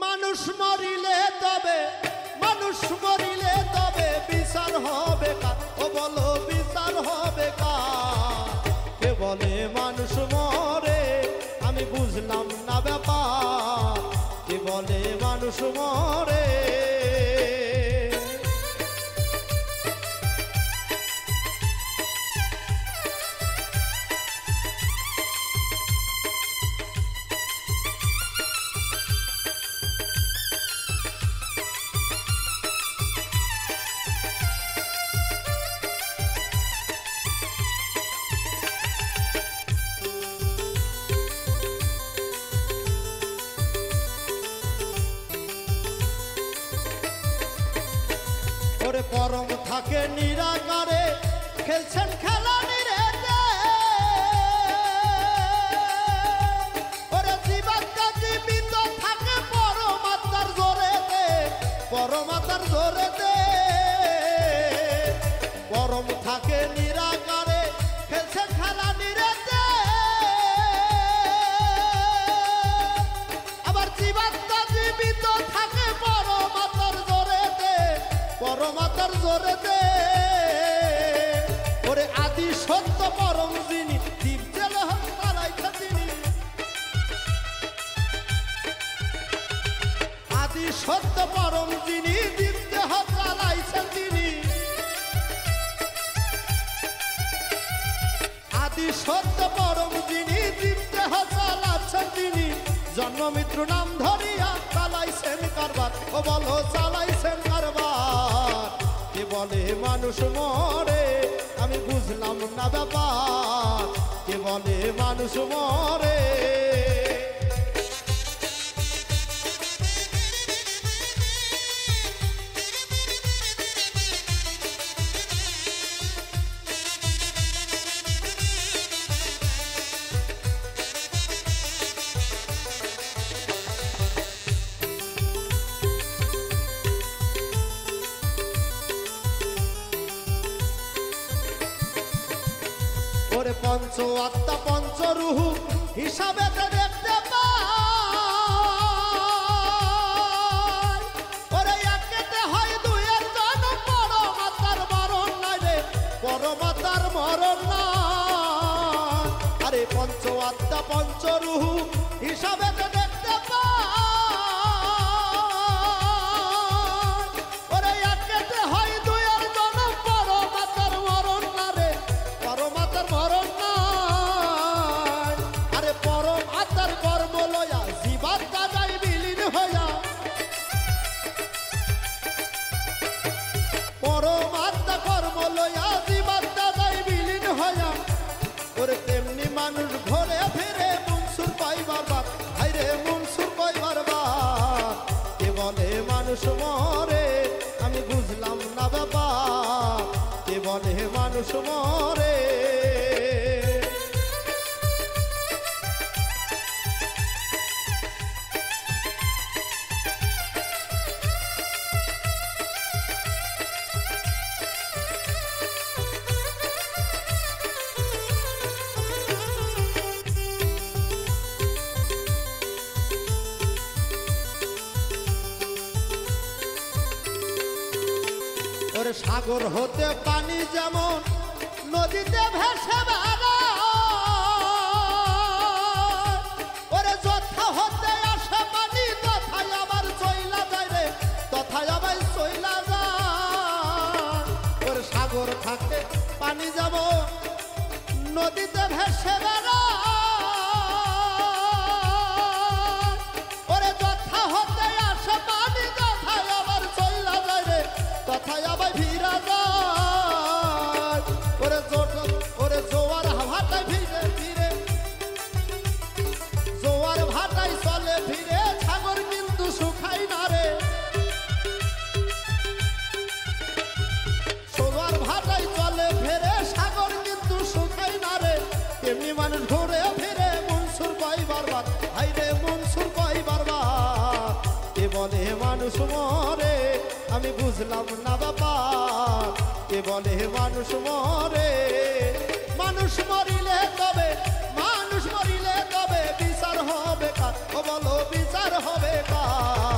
মানুষ মরিলে তবে বিচার হবে কার? ও বলো বিচার হবে কার? কে বলে মানুষ মরে আমি বুঝলাম না ব্যাপার। কে বলে মানুষ মরে? ওরে পরম থাকে নিরাকারে খেলছেন খেলা নিরেতে। ওরে জীবাত্মা জীবিত থাকে পরমাত্মার জোরেতে, পরমাত্মার জোরেতে। পরম থাকে নিরাকারে খেলছেন খেলা নিরেতে। আবার জীবাত্মা জীবিত থাকে পরমাত্মার জোরেতে, পরমাত্মার জোরেতে। ওরে আদি সত্য পরম যিনি দীপ জ্বালা জ্বালাইছেন তিনি। আদি সত্য পরম যিনি দীপ দেহ জ্বালাইছেন তিনি। আদি সত্য পরম যিনি দীপ দেহ জ্বালাচ্ছেন তিনি। জন্ম মৃত্যু নাম ধরিয়া চালাইছেন কারবার। ও বলো চালাইছেন কারবার। কে বলে মানুষ মরে আমি বুঝলাম না ব্যাপার। কে বলে মানুষ মরে? ওরে পঞ্চ আত্মা পঞ্চ রুহু হিসাবে দেখতে পাই। ওরে একেতে হয় দুইয়ের জন্ম পরমাত্মার মরণ নাই রে, পরমাত্মার মরণ নাই। আরে পঞ্চ আত্মা পঞ্চ রুহু হিসাবে দেখতে পাই। ওরে একেতে হয় দুইয়ের জন্ম পরমাত্মার মরণ না রে, পরমাত্মার মরণ নাই। আরে পরম আত্মার কর্ম লয়া জীবাত্মা যায় বিলীন হইয়া। পরম আত্মা কর্ম লয়া জীবাত্মা যায় বিলীন হইয়া। ওরে তেমনি মানুষ ঘরে ফিরে মনসুর পাইবার বাদ। হাইরে মনসুর পাইবার বাদ। কে বলে মানুষ মরে আমি বুঝলাম না ব্যাপার। কে বলে মানুষ মরে? ওরে সাগর হতে পানি যেমন নদীতে ভেসে বেড়ায়। ওরে যথা হতে আসে পানি তথায় আবার চইলা যায় রে, তথায় আবার চইলা যায়। ওরে সাগর থাকে পানি যেমন নদীতে ভেসে বেড়ায়। ওরে যথা হতে আসে পানি তথায় আবার চইলা যায় রে, তথায় আবার ভিড়া যায়। ওরে জোয়ার ভাটায় ভিড়ে ভিড়ে, জোয়ার ভাটায় চলে ভিড়ে সাগর কিন্তু শুকাই না রে। জোয়ার ভাটায় চলে ফেরে সাগর কিন্তু শুকাই না রে। তেমনি মানুষ ঘুরে ফিরে মনসুর পাইবার বাদ। হাইরে মনসুর পাইবার বাদ। কে বলে মানুষ মরে আমি বুঝলাম না ব্যাপার। কে বলে মানুষ মরে? মানুষ মরিলে তবে বিচার হবে কার? ও বলো বিচার হবে কার?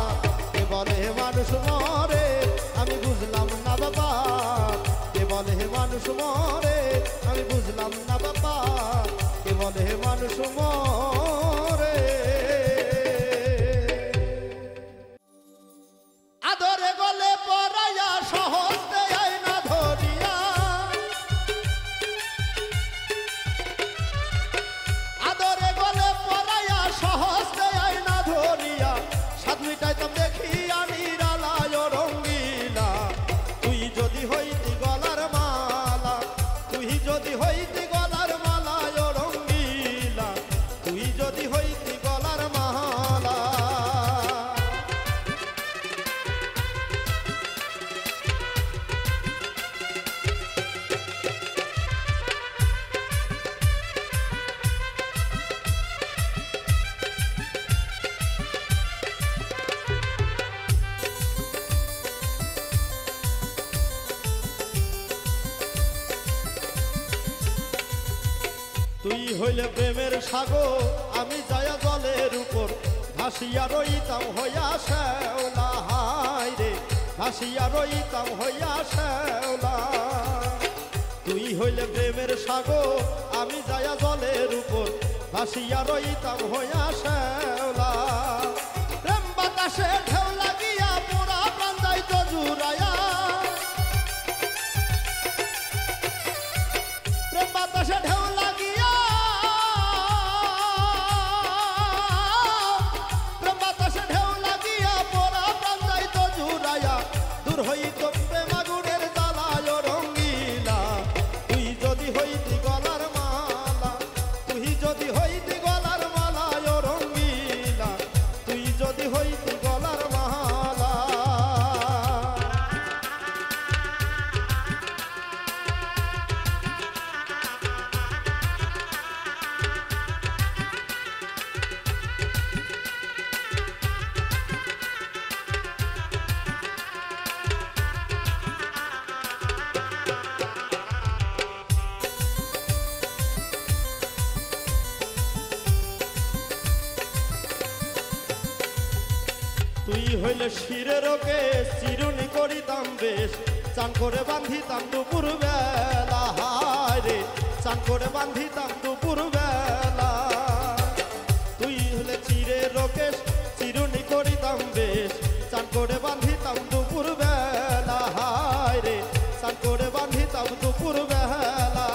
তুই হইলে প্রেমের সাগর আমি যায়া জলের উপর ভাসিয়া রইতাম হইয়া শ্যাওলা হায় রে ভাসিয়া রইতাম হইয়া শ্যাওলা তুই হইলে প্রেমের সাগর আমি যায়া জলের উপর ভাসিয়া রইতাম হইয়া শ্যাওলা প্রেম বাতাসে ঢেউ লাগিয়া পোড়া প্রাণ যাইতো জুড়াইয়া প্রেম বাতাসে ঢেউ লাগিয়া প্রেম বাতাসে ঢেউ লাগিয়া পোড়া প্রাণ যাইতো জুড়াইয়া দূর হইতো প্রেম আগুনের জ্বালায় রঙ্গিলা তুই যদি হইতি গলার মালা তুই যদি হইতি গলার মালায় রঙ্গিলা তুই যদি হইতি গলার মালা তুই হইলে শিরের ওকে চিরুনি করিতাম বেশ চান করে বান্ধিতাম দুপুর বেলা হায় রে চান করে বান্ধিতাম দুপুর বেলা তুই হইলে চিরের ওকে চিরুনি করিতাম বেশ চান করে বান্ধিতাম দুপুর বেলা হায় রে চান করে বান্ধিতাম দুপুর বেলা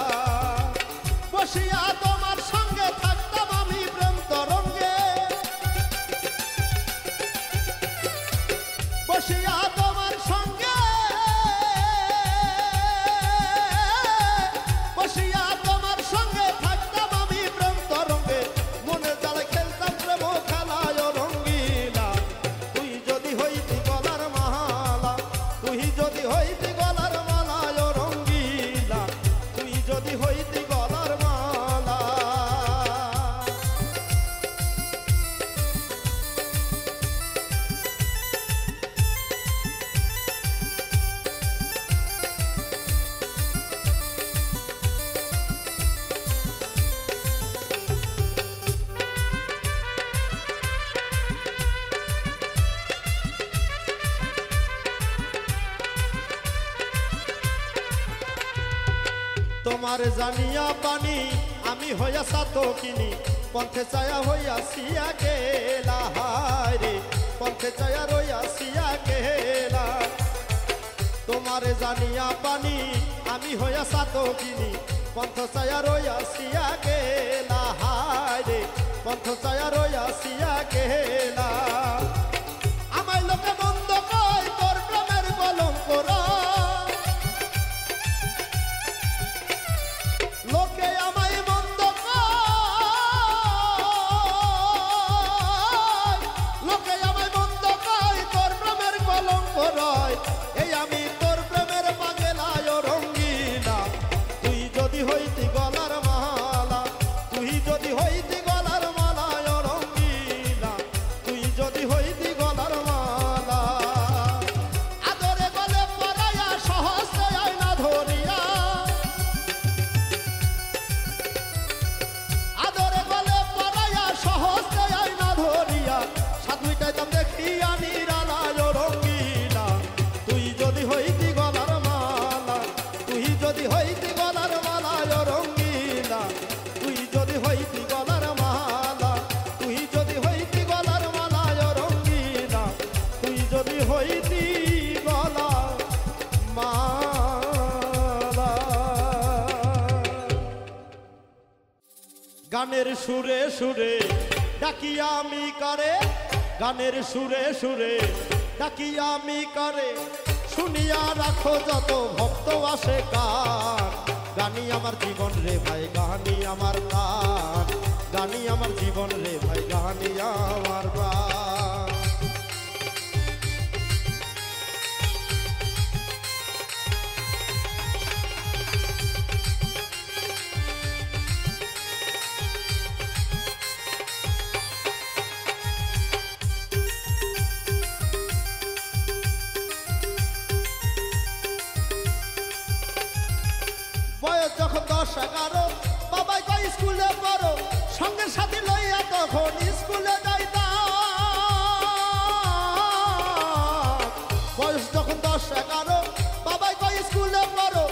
বসিয়া তোমার সঙ্গে থাকতাম আমি প্রেম তরঙ্গে বসিয়া তোমার সঙ্গে বসিয়া তোমার সঙ্গে থাকতাম আমি প্রেম তরঙ্গে মনে জালে খেলতাম প্রেম খেলায় রঙ্গিলা তুই যদি হইতি গলার মালা তুই যদি হইতি গলার মালায় রঙ্গিলা তুই যদি হইতি গলার মালা তোমার জানিয়া পানি আমি হইয়া সাতো কিনি পথে চায়া হইয়া সিয়া গেলা হায় রে পথে চায়া রইয়া সিয়া গেলা তোমার জানিয়া পানি আমি হইয়া সাতো কিনি পথ চায়া রইয়া সিয়া গেলা হায় রে পথ চায়া রইয়া সিয়া গেলা আমায় লোকে বন্ধ কয় তোর প্রেমের কলঙ্ক লোকে আমায় মন্দ কয় লোকে আমায় মন্দ কয় তোর প্রেমের কলঙ্ক রয় এই আমি তোর প্রেমের পাগলায় রঙ্গিলা তুই যদি হইতি গলার মালা তুই যদি হইতি গলার মালায় রঙ্গিলা তুই যদি হইতি গলার মালা আদরে গলে পরাইয়া সহস্রে আয়না ধরিয়া আদরে গলে পরাইয়া সহস্রে আয়না ধরিয়া সাধুইটাইতাম দেখিয়া নিরালায় রঙ্গিলা তুই যদি হইতি গলার মালা তুই যদি হইতি গলার মালায় রঙ্গিলা তুই যদি হইতি গলার মালা তুই যদি হইতি গলার মালায় রঙ্গিলা তুই যদি হইতি গলার মালা গানের সুরে সুরে ডাকিয়া আমি করে গানের সুরে সুরে ডাকিয়া আমি করে শুনিয়া রাখো যত ভক্ত আসে কান গানি আমার জীবন রে ভাই গানি আমার প্রাণ গানি আমার জীবন রে ভাই গানি আমার প্রাণ বয়স যখন 10-11 বাবাই কয় স্কুলে স্কুলে পড়ো সঙ্গে সাথী লইয়া তখন স্কুলে যাইতাম বয়স যখন 10-11 বাবাই কয় স্কুলে পড়ো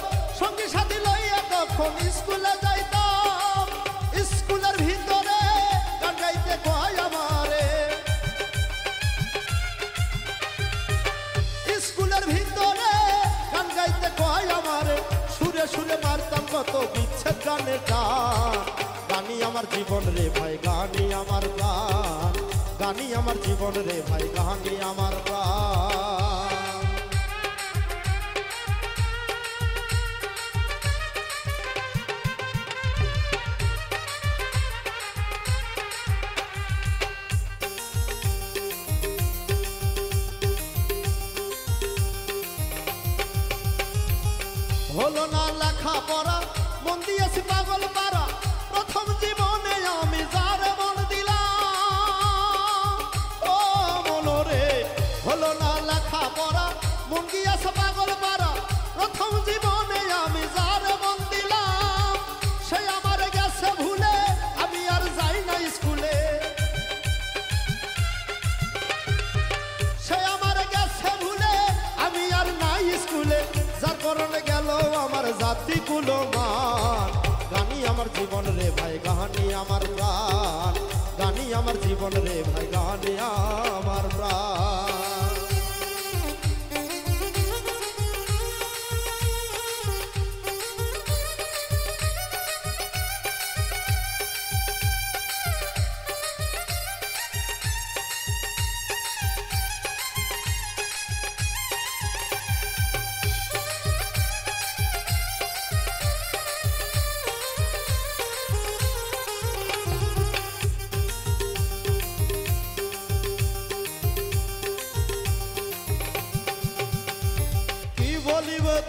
সঙ্গে সাথী লইয়া তখন স্কুলে যাইতাম স্কুলের ভিতরে গান গাইতে কয় আমারে স্কুলের ভিতরে গান গাইতে কয় আমারে সুরে সুরে মারতাম কত বিচ্ছেদ গানের টান গানি আমার জীবন রে ভাই গানি আমার প্রাণ গানি আমার জীবন রে ভাই গানি আমার প্রাণ হলো না লেখা পড়া মন দিয়েছি পাগল পারা প্রথম জীবনে আমি যারে মন দিলাম ও মনরে হলো না লেখা পড়া মন দিয়েছে পাগল পারা প্রথম জীবনে আমি যারে মন দিলাম সে আমার গেছে ভুলে আমি আর যাই না স্কুলে সে আমার গেছে ভুলে আমি আর নাই স্কুলে যার কারণে গেল আমার জাতি কুলো মান গানি আমার জীবন রে ভাই গানি আমার প্রাণ গানি আমার জীবন রে ভাই গানি আমার প্রাণ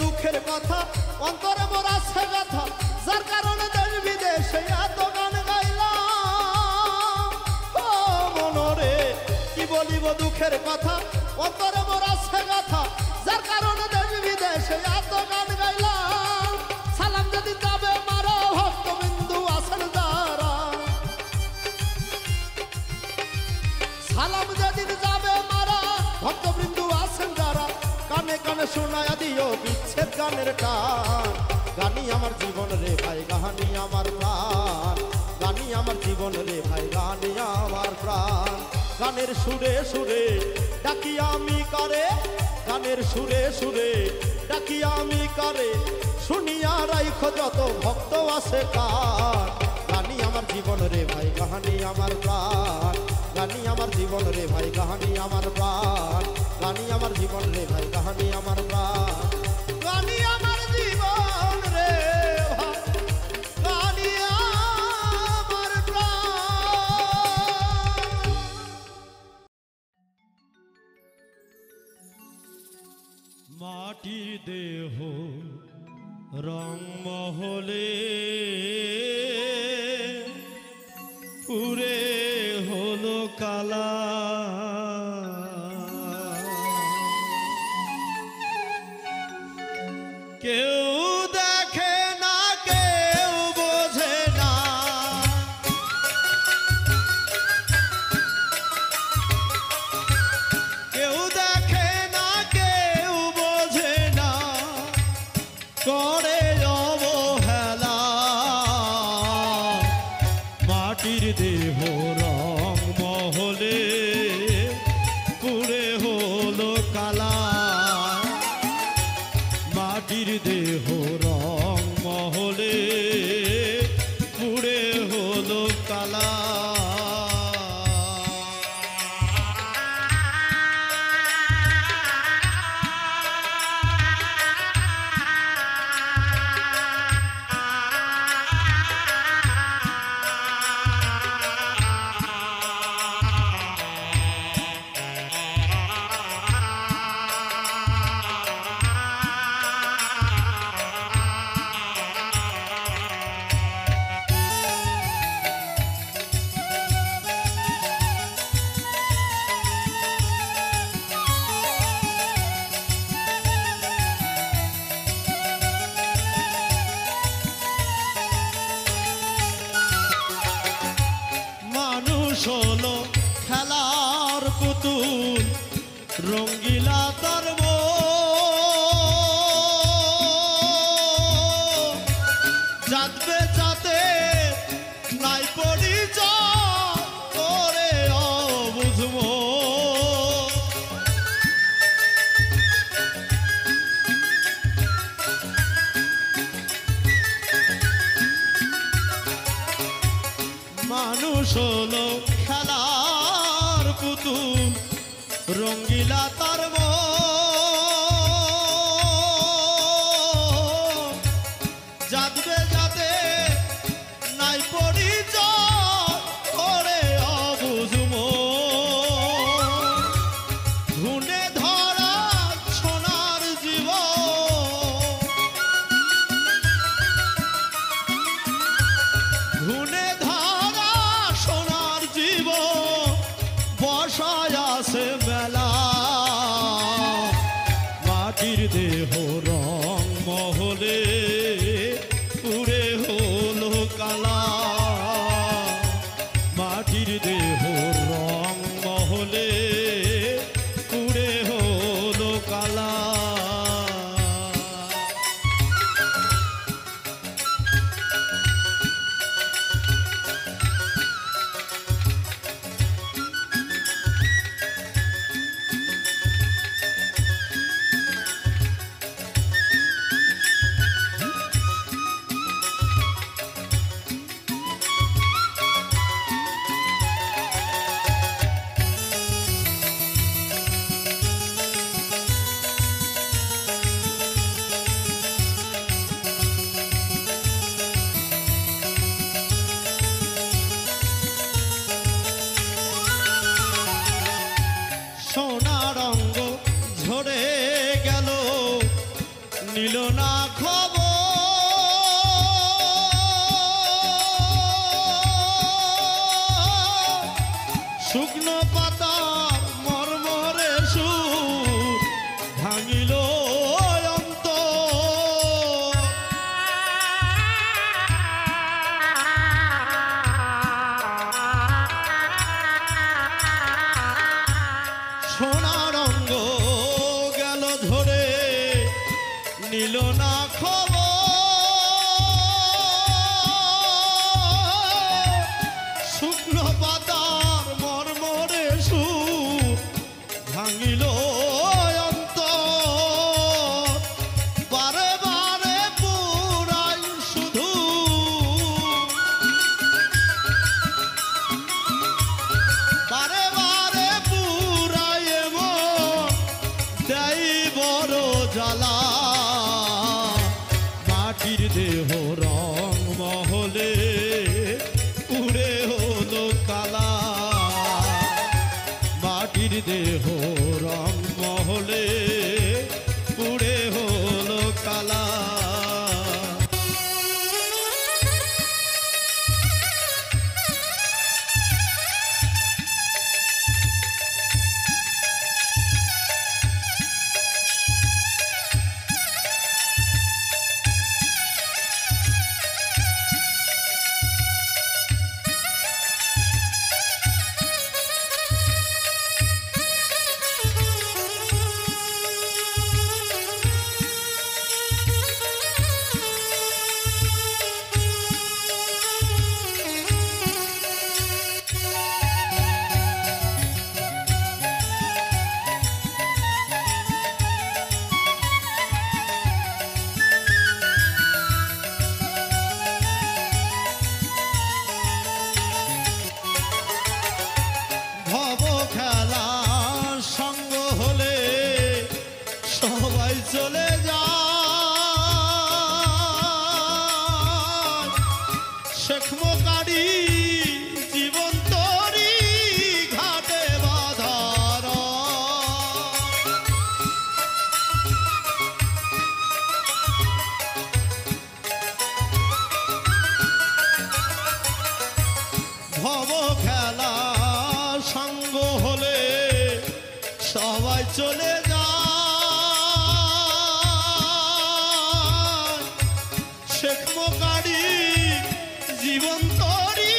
দুঃখের কথা অন্তরে মোর আছে ব্যথা যার কারণে দেশ বিদেশে এত গান গাইলাম ও মনরে কি বলিব দুঃখের কথা অন্তরে মোর আছে ব্যথা যার কারণে দেশ বিদেশে এত গান গাইলাম সালাম যদি যাবে মারো ভক্তবিন্দু আছেন যারা সালাম যেদিন যাবে মারা ভক্তবৃন্দু আছেন যারা কানে কানে শোনায়া দিও বিচ্ছেদ গানের টান গানি আমার জীবন রে ভাই গানি আমার প্রাণ গানি আমার জীবন রে ভাই গানি আমার প্রাণ গানের সুরে সুরে ডাকি আমি করে গানের সুরে সুরে ডাকি আমি করে শুনিয়া রাইখো যত ভক্ত আছে কার গানি আমার জীবন রে ভাই গানি আমার প্রাণ গানি আমার জীবন রে ভাই গানি আমার প্রাণ গানি আমার জীবন রে ভাই গানি আমার প্রাণ গানি আমার জীবন রে ভাই গানি আমার প্রাণ মাটি দেহ রং মহলে পুরে হলো কালা কেউ দেখে না কেউ বোঝে না কেউ দেখে না কেউ বোঝে না করে অবহেলা মাটির দেহ রং মহলে পুতুল রঙ্গিলা তার যাতবে যাতে নাই পরিচয় করে অবুঝবো মানুষ হলো খেলার পুতুল রঙ্গিলা তার যাতবে যাতে নাই পরিচয় করে অবুঝবো ধুনে ধরা সোনার জীবন ধুনে ধরা সোনার জীবন বসায় আছে মেলা মাটির দেহ রং মহলে পুরে হলো কালা মাটির দেহ রং মহলে পুরে হলো কালা সোনার অঙ্গ ঝরে গেল নিল না খবর শুকনো পাতার মর্মরে সুর ভাঙিল সোনার অঙ্গ গেল ধরে নিল না খবর শুকনো পাতার মর্মরে সুর ভাঙিল অন্তর বারে বারে পুরাই শুধু বারে বারে পুরাই এমন দেয় বড় জ্বালা মাটির দেহ রং মহলে পুরে হলো কালা মাটির দেহ রং মহলে পুরে হলো কালা চলে যায় শেখ মোকারি জীবন তরি ঘাটে বাধার ভব খেলা সঙ্গ হলে সবাই চলে যায় শেখ মোকারি জীবন তরি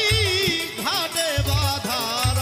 ঘাটে বাধার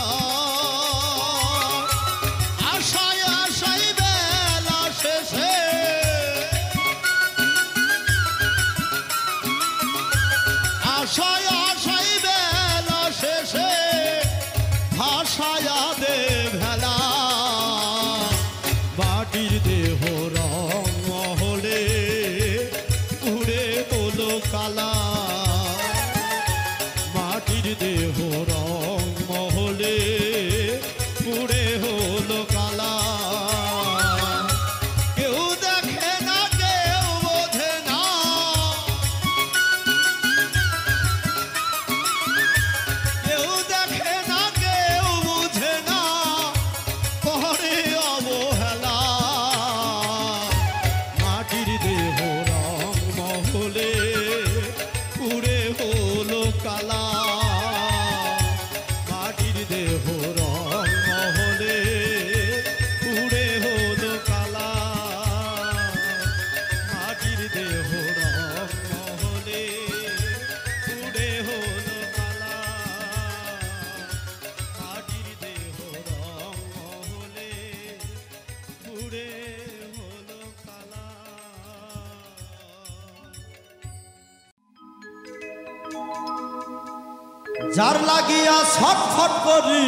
যার লাগিয়া ছটফট করি,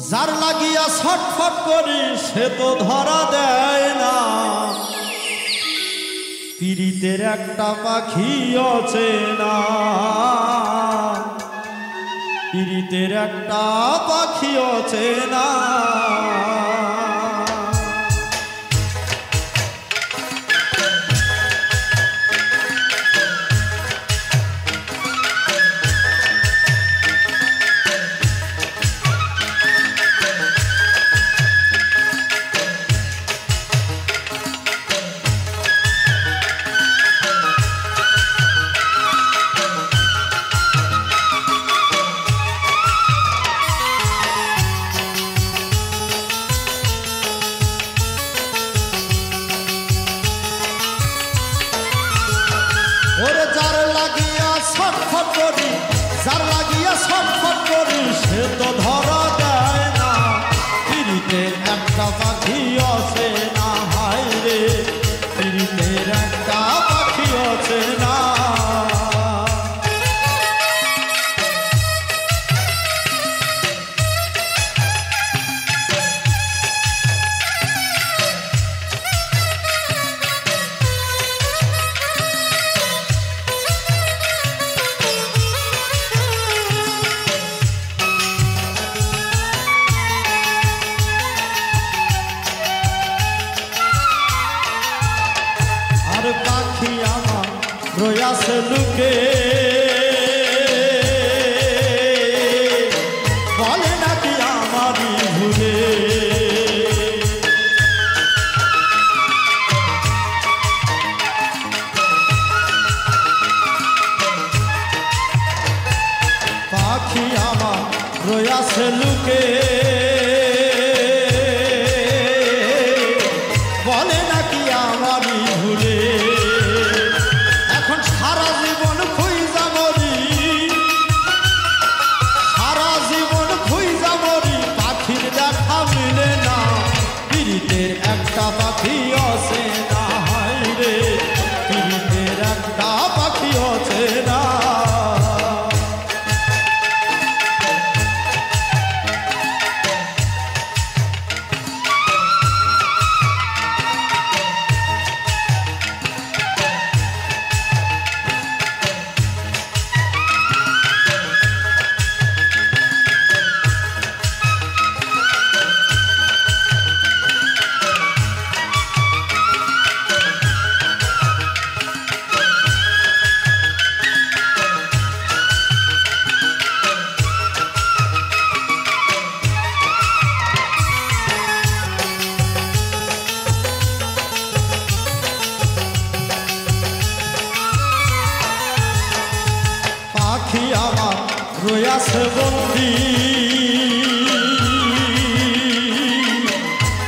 যার লাগিয়া ছটফট করি সে তো ধরা দেয় না। পীড়িতের একটা পাখি অচেনা, পীড়িতের একটা পাখি অচেনা। ওরে যার লাগিয়া ছটফট করি, যার লাগিয়া ছটফট করি সে তো ধরা দেয় না। পীড়িতের একটা পাখি অচেনা, হায় রে পীড়িতের একটা পাখি অচেনা। পাখি আমার রয়াছে লুকে, বলে নাকি আমারই ভুলে। পাখি আমার রয়াছে লুকে, বলে নাকি আমারই ভুলে। এখন সারা জীবন খুঁজা মরি, সারা জীবন খুঁজা মরি, পাখির দেখা মিলে না। পীড়িতের একটা পাখি অচেনা, হায় রে পীড়িতের একটা পাখি অচেনা। পাখি আমার রয়াছে বন্দি,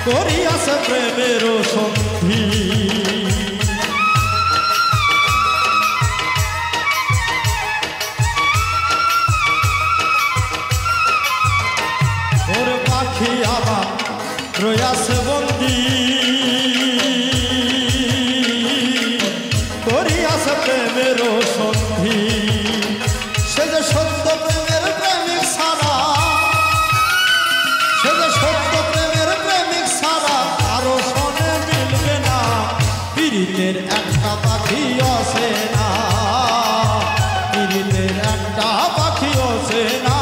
করিয়াছে প্রেমের সন্ধি। ওরে পাখি আমার রয়াছে বন্দি, করিয়াছে প্রেমের সন্ধি। সে যে সত্য প্রেমের প্রেমিক ছাড়া, সে যে সত্য প্রেমের প্রেমিক ছাড়া কারো সনে মিলবে না। পীড়িতের একটা পাখি অচেনা, পীড়িতের একটা পাখি অচেনা।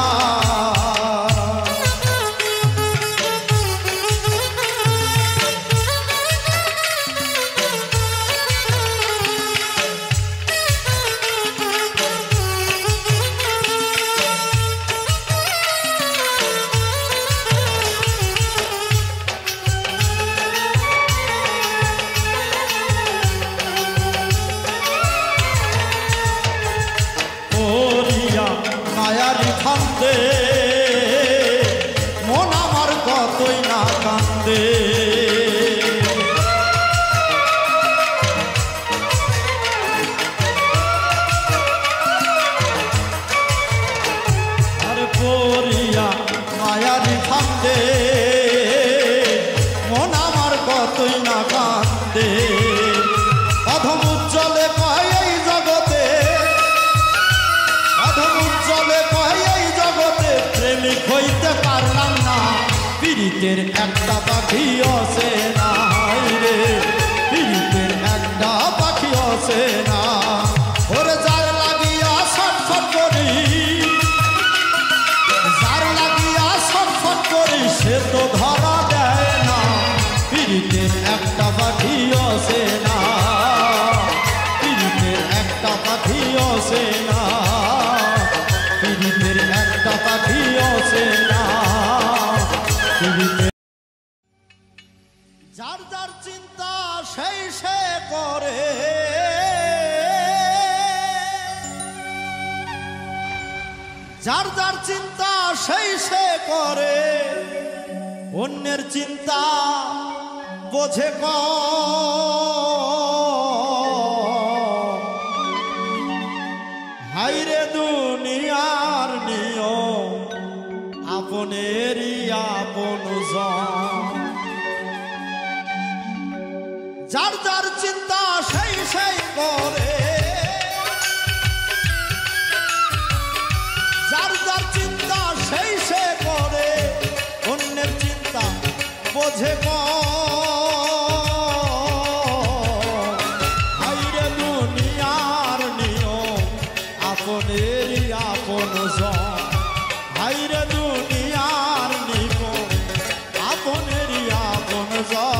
পীড়িতের একটা পাখি আছে না রে, পীড়িতের একটা পাখি আছে না। ওরে যার লাগিয়া ছটফট করি, যার লাগিয়া ছটফট করি সে তো ধরা দেয় না। পীড়িতের একটা পাখি আছে না, পীড়িতের একটা পাখি আছে না, পীড়িতের একটা পাখি আছে না। যার যার চিন্তা সেই সে করে, যার যার চিন্তা সেই সে করে, অন্যের চিন্তা বোঝে কম। হাইরে দুনিয়ার নিয়ম আপনেরই আপনজন। যার যার চিন্তা সেই সেই করে, যার যার চিন্তা সেই সে করে, অন্যের চিন্তা বোঝে কম। হাইরে দুনিয়ার নিয়ম আপনেরই আপনজন। হাইরে দুনিয়ার নিয়ম আপনেরই আপনজন।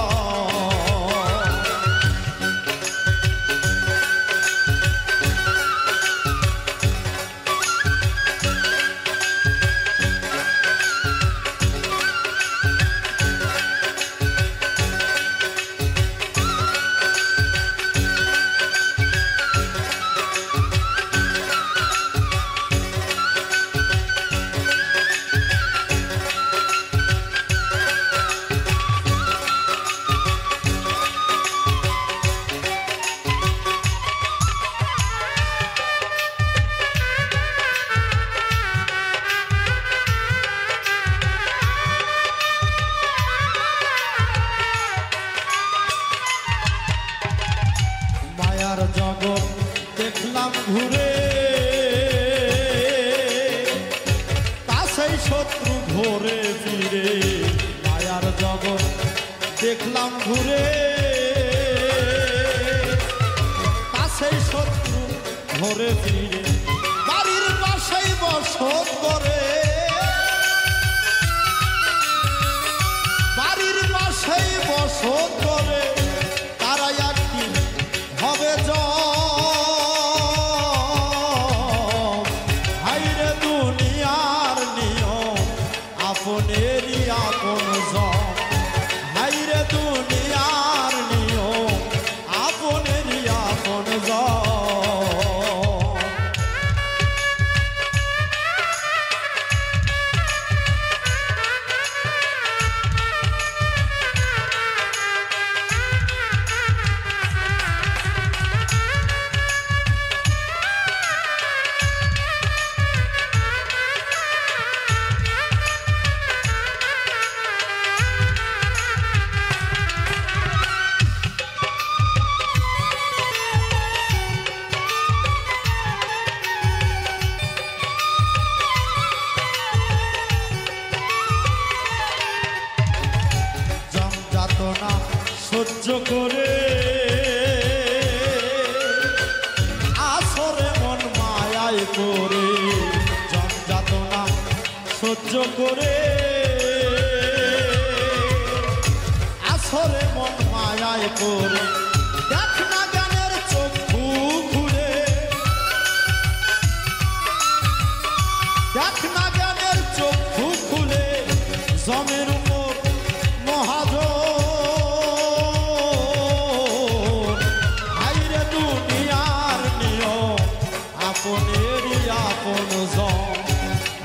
মায়ার জগৎ দেখলাম ঘুরে, কাছেই শত্রু ঘোরে ফিরে। মায়ার জগৎ দেখলাম ঘুরে, কাছেই শত্রু ঘোরে ফিরে। বাড়ির পাশেই বসত করে, বাড়ির পাশেই বসত করে, তারা একদিন হবে জম। হাইরে দুনিয়ার নিয়ম আপনেরই আপনজন। হাইরে দুনিয়ার নিয়ম আপনেরই আপনজন। সহ্য করে আসরে মন মায়ায় করে, যন্ত্রণা সহ্য করে আসরে মন মায়ায় করে। দেখ না জ্ঞানের চক্ষু খুলে, দেখ না জ্ঞানের চক্ষু খুলে, জমের উপর মহাজন। আপনেরই আপনজন।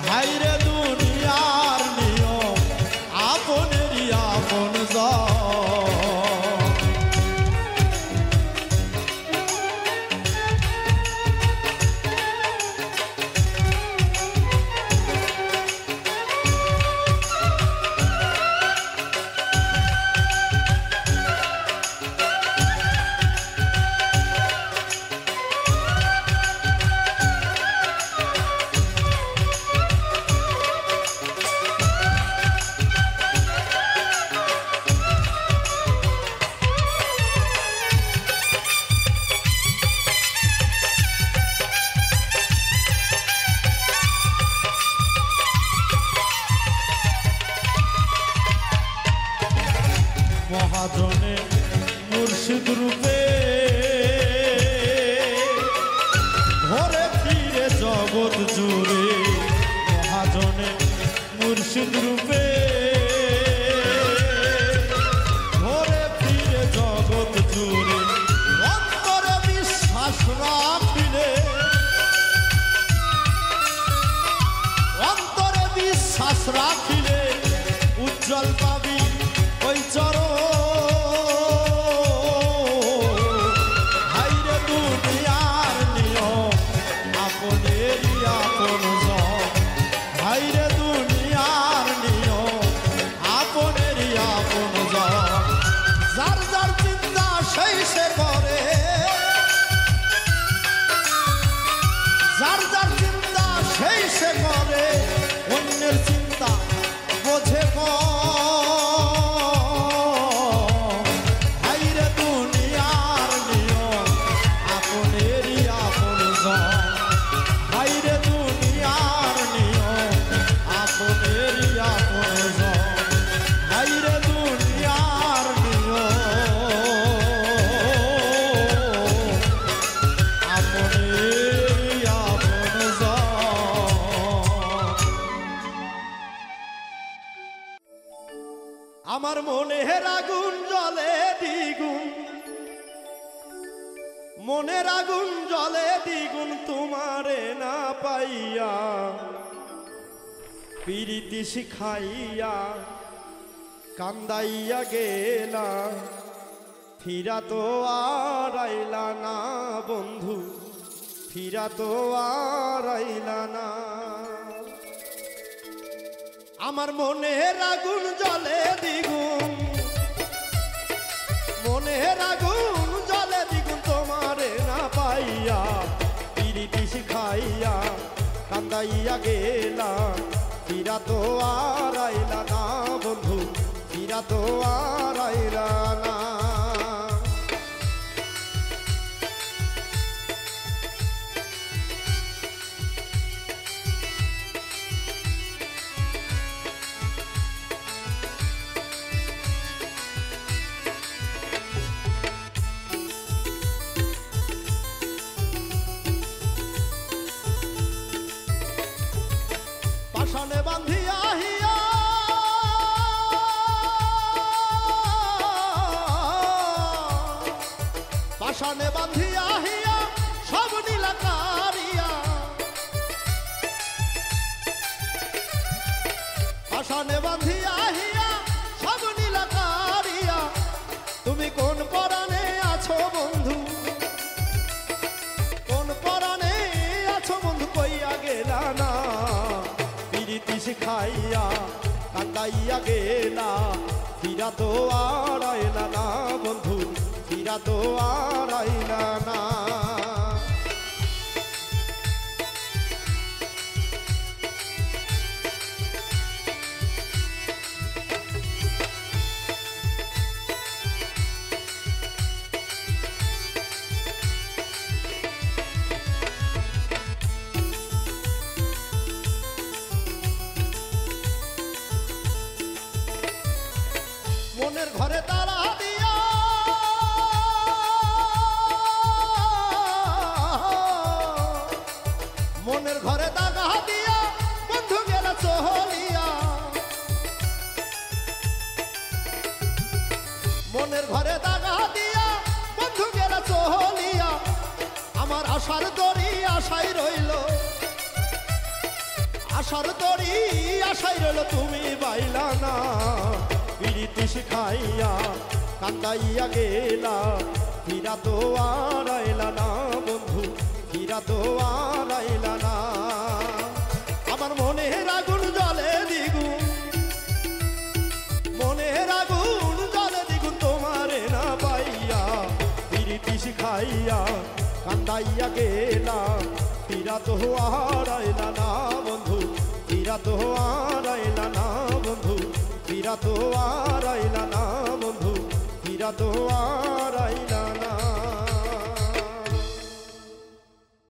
হাইরে দুনিয়ার নিয়ম আপনেরই আপনজন। মহাজনে মুর্শিদ রূপে ঘরে ফিরে জগৎ জুড়ে মহাজনে মুর্শিদ রূপে ঘরে ফিরে জগৎ জুড়ে অন্তরে বিশ্বাস রাখিলে অন্তরে বিশ্বাস রাখিলে উজ্জ্বল পাবি ওই চরণ হাইরে দুনিয়ার নিয়ম আপনেরই আপন জন হাইরে দুনিয়ার নিয়ম আপনেরই আপন জন যার যার চিন্তা সেই সে করে যার যার চিন্তা সেই সে করে অন্যের চিন্তা বোঝে হাইরে দুনিয়ার নিয়ম আপনেরই আপন জন হাইরে দুনিয়ার নিয়ম আপনেরই আপন জন হাইরে দুনিয়ার নিয়ম আপনেরই আপন জন। আমার মনের আগুন জ্বলে দ্বিগুণ মনের আগুন জ্বলে দ্বিগুণ তোমারে না পাইয়া প্রীতি শিখাইয়া কান্দাইয়া গেলা ফিরা তো আর আইলা না বন্ধু ফিরা তো আর আইলা না আমার মনের আগুন জ্বলে দ্বিগুণ মনের আগুন জ্বলে দ্বিগুণ তোমারে না পাইয়া প্রীতি শিখাইয়া কান্দাইয়া গেলা ফিরা তো আর আইলা না বন্ধু ফিরা তো আর আইলা না পাশানে বান্ধিয়া হিয়া পাশানে বান্ধিয়া হিয়া সব নীলা কারিয়া পাশানে বান্ধিয়া হিয়া সব নীলা কারিয়া তুমি কোন পরাণে আছো বন্ধু কোন পরাণে আছো বন্ধু কইয়া গেলা না প্রীতি শিখাইয়া কান্দাইয়া গেলা ফিরা তো আর আইলা না বন্ধু ফিরা তো আর আইলা না মনের ঘরে তারা দিয়া মনের ঘরে দাগা দিয়া বন্ধু গেলা চহলিয়া মনের ঘরে দাগা দিয়া বন্ধু গেলা চহলিয়া আমার আশার দড়ি আশাই রইল আশার দড়ি আশাই রইল তুমি বাইলা না প্রীতি শিখাইয়া কান্দাইয়া গেলা ফিরা তো আর আইলা না বন্ধু ফিরা তো আর আইলা না আমার মনের আগুন জ্বলে দ্বিগুণ মনের আগুন জ্বলে দ্বিগুণ তোমারে না পাইয়া প্রীতি শিখাইয়া কান্দাইয়া গেলা ফিরা তো আর আইলা না বন্ধু ফিরা তো আর আইলা না বন্ধু ফিরা তো আর আইলা না বন্ধু ফিরা তো আর আইলা না